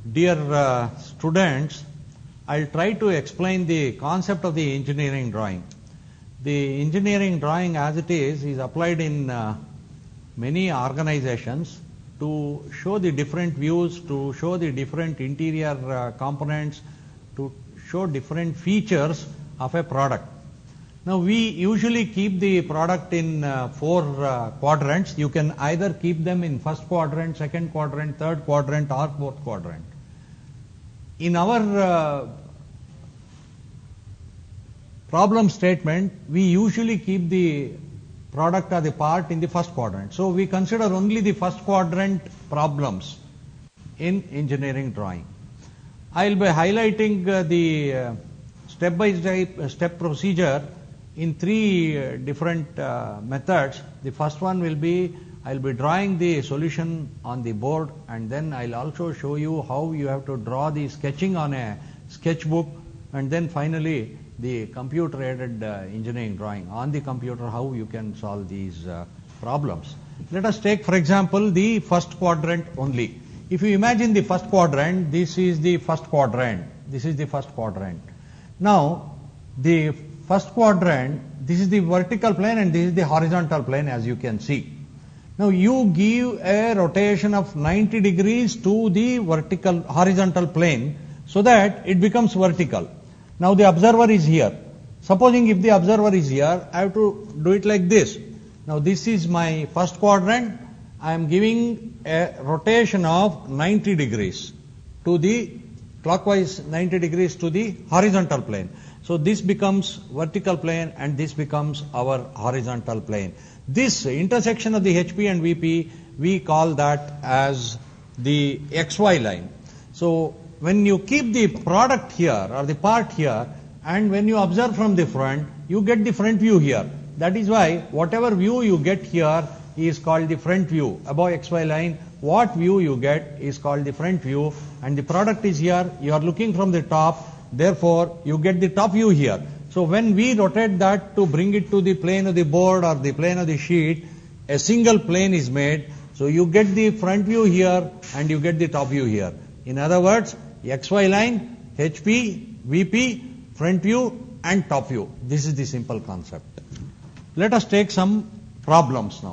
Dear students, I'll try to explain the concept of the engineering drawing. The engineering drawing as it is applied in many organizations to show the different views, to show the different interior components, to show different features of a product. Now we usually keep the product in four quadrants. You can either keep them in first quadrant, second quadrant, third quadrant or fourth quadrant. In our problem statement, we usually keep the product or the part in the first quadrant. So we consider only the first quadrant problems in engineering drawing. I'll be highlighting the step procedure in three different methods. The first one will be, I'll be drawing the solution on the board, and then I'll also show you how you have to draw the sketching on a sketchbook, and then finally the computer aided engineering drawing on the computer, how you can solve these problems. Let us take, for example, the first quadrant only. If you imagine the first quadrant, this is the first quadrant, this is the first quadrant. Now the first quadrant, this is the vertical plane and this is the horizontal plane, as you can see. Now you give a rotation of 90 degrees to the horizontal plane so that it becomes vertical. Now the observer is here. Supposing if the observer is here, I have to do it like this. Now this is my first quadrant. I am giving a rotation of 90 degrees to the clockwise 90 degrees to the horizontal plane. So this becomes vertical plane and this becomes our horizontal plane. This intersection of the HP and VP, we call that as the XY line. So when you keep the product here or the part here, and when you observe from the front, you get the front view here. That is why whatever view you get here is called the front view. Above XY line, what view you get is called the front view, and the product is here. You are looking from the top, therefore you get the top view here. So when we rotate that to bring it to the plane of the board or the plane of the sheet, a single plane is made. So you get the front view here and you get the top view here. In other words, XY line, HP, VP, front view and top view. This is the simple concept. Let us take some problems now.